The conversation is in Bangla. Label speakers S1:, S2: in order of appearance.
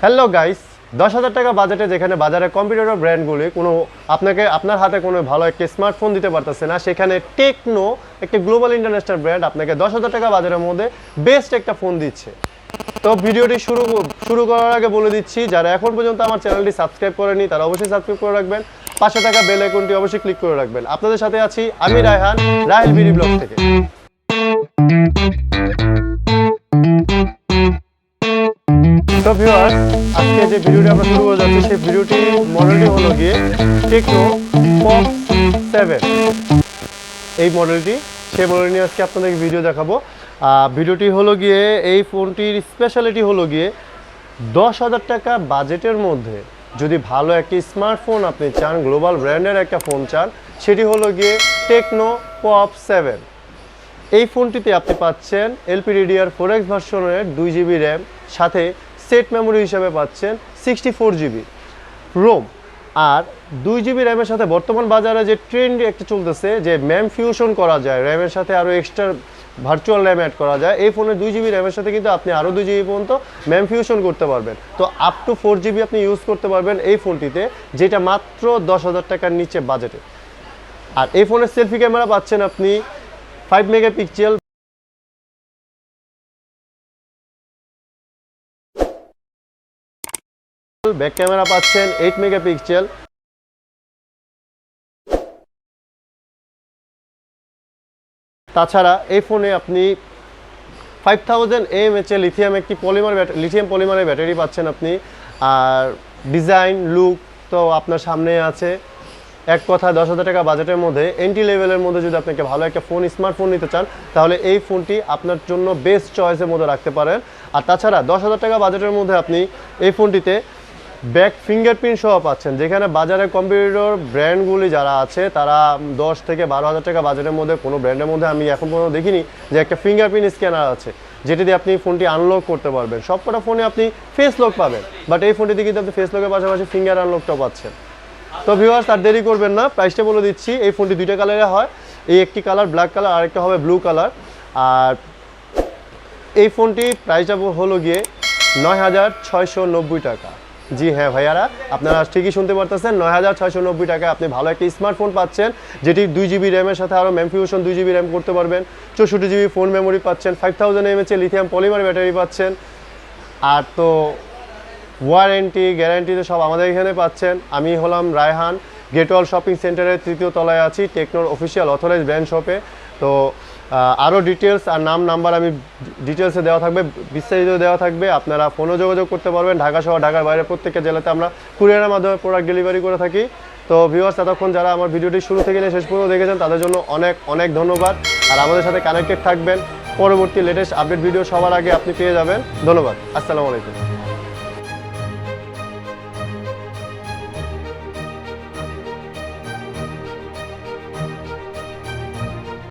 S1: হ্যালো গাইস, 10,000 টাকা বাজেটে যেখানে বাজারে কম্পিউটার ব্র্যান্ডগুলি কোনো আপনার হাতে কোনো ভালো একটা স্মার্টফোন দিতে পারতেছে না, সেখানে টেকনো একটা গ্লোবাল ইন্টারন্যাশনাল ব্র্যান্ড আপনাকে 10,000 টাকা বাজারের মধ্যে বেস্ট একটা ফোন দিচ্ছে। তো ভিডিওটি শুরু করার আগে বলে দিচ্ছি, যারা এখন পর্যন্ত আমার চ্যানেলটি সাবস্ক্রাইব করেনি তারা অবশ্যই সাবস্ক্রাইব করে রাখবেন, পাশে থাকা বেল আইকনটি অবশ্যই ক্লিক করে রাখবেন। আপনাদের সাথে আছি আমি রায়হান, রাহেল বিডি ব্লগ থেকে। তো ভিউয়ার্স, আজকে যে ভিডিওটি আমরা শুরু করে যাচ্ছি সেই ভিডিওটি মডেলটি হলো গিয়ে টেকনো পপ 7। এই মডেলটি, সেই মডেল নিয়ে আজকে আপনাদেরকে ভিডিও দেখাবো। ভিডিওটি হলো গিয়ে এই ফোনটির স্পেশালিটি হলো গিয়ে 10,000 টাকা বাজেটের মধ্যে যদি ভালো একটি স্মার্টফোন আপনি চান, গ্লোবাল ব্র্যান্ডের একটা ফোন চান, সেটি হলো গিয়ে টেকনো পপ 7। এই ফোনটিতে আপনি পাচ্ছেন LPDDR4X ভার্সনের 2GB র্যাম, সাথে সেট মেমোরি হিসাবে পাচ্ছেন 64GB রোম। আর 2GB র্যামের সাথে বর্তমান বাজারে যে ট্রেন্ড একটা চলতেছে যে ম্যাম ফিউশন করা যায়, র্যামের সাথে আরও এক্সট্রা ভার্চুয়াল র্যাম অ্যাড করা যায়, এই ফোনের 2GB র্যামের সাথে কিন্তু আপনি আরও 2GB পর্যন্ত ম্যাম ফিউশন করতে পারবেন। তো আপ টু 4GB আপনি ইউজ করতে পারবেন এই ফোনটিতে, যেটা মাত্র 10,000 টাকার নিচে বাজেটে। আর এই ফোনের সেলফি ক্যামেরা পাচ্ছেন আপনি 5 মেগাপিক্সেল, ব্যাক ক্যামেরা পাচ্ছেন 8 মেগাপিক্সেল, তাছাড়া এই ফোনে আপনি 5000 mAh লিথিয়াম পলিমারের ব্যাটারি পাচ্ছেন আপনি। আর ডিজাইন লুক তো আপনার সামনে আছে। এক কথা 10,000 টাকা বাজেটের মধ্যে এন্ট্রি লেভেলের মধ্যে যদি আপনাকে ভালো একটা ফোন, স্মার্টফোন নিতে চান, তাহলে এই ফোনটি আপনার জন্য বেস্ট চয়েসের মধ্যে রাখতে পারেন। আর তাছাড়া 10,000 টাকা বাজেটের মধ্যে আপনি এই ফোনটিতে ব্যাক ফিঙ্গারপ্রিন্ট সহ পাচ্ছেন, যেখানে বাজারে কম্পিউটার ব্র্যান্ডগুলি যারা আছে তারা 10 থেকে 12,000 টাকা বাজেটের মধ্যে কোনো ব্র্যান্ডের মধ্যে আমি এখন পর্যন্ত দেখিনি যে একটা ফিঙ্গারপ্রিন্ট স্ক্যানার আছে যেটি দিয়ে আপনি ফোনটি আনলক করতে পারবেন। সবকটা ফোনে আপনি ফেস লক পাবেন, বাট এই ফোনটিতে কিন্তু আপনি ফেস লকের পাশাপাশি ফিঙ্গার আনলকটাও পাচ্ছেন। তো ভিউয়ার্স, আর দেরি করবেন না, প্রাইসটা বলে দিচ্ছি। এই ফোনটি দুইটা কালারে হয়, এই একটি কালার ব্ল্যাক কালার, আরেকটা হবে ব্লু কালার। আর এই ফোনটি প্রাইসটা হলো গিয়ে 9,690 টাকা। জি হ্যাঁ ভাইয়ারা, আপনারা ঠিকই শুনতে পারতেছেন, 9,690 টাকায় আপনি ভালো একটা স্মার্টফোন পাচ্ছেন, যেটি 2GB র্যামের সাথে আরও ম্যাম ফিউশন 2GB র্যাম করতে পারবেন, 64GB ফোন মেমোরি পাচ্ছেন, 5000 mAh লিথিয়াম পলিমার ব্যাটারি পাচ্ছেন। আর তো ওয়ারেন্টি গ্যারান্টি তো সব আমাদের এখানে পাচ্ছেন। আমি হলাম রায়হান, গেটওয়াল শপিং সেন্টারের 3য় তলায় আছি, টেকনোর অফিসিয়াল অথরাইজ ব্র্যান্ড শপে। তো আরও ডিটেলস আর নাম্বার আমি ডিটেলসে দেওয়া থাকবে, বিস্তারিত দেওয়া থাকবে, আপনারা ফোনে যোগাযোগ করতে পারবেন। ঢাকা সহ ঢাকার বাইরে প্রত্যেকটা জেলাতে আমরা কুরিয়ারের মাধ্যমে প্রোডাক্ট ডেলিভারি করে থাকি। তো ভিউয়ার্স, এতক্ষণ যারা আমার ভিডিওটি শুরু থেকে নিয়ে শেষ পর্যন্ত দেখেছেন তাদের জন্য অনেক অনেক ধন্যবাদ। আর আমাদের সাথে কানেক্টেড থাকবেন, পরবর্তী লেটেস্ট আপডেট ভিডিও সবার আগে আপনি পেয়ে যাবেন। ধন্যবাদ, আসসালামু আলাইকুম।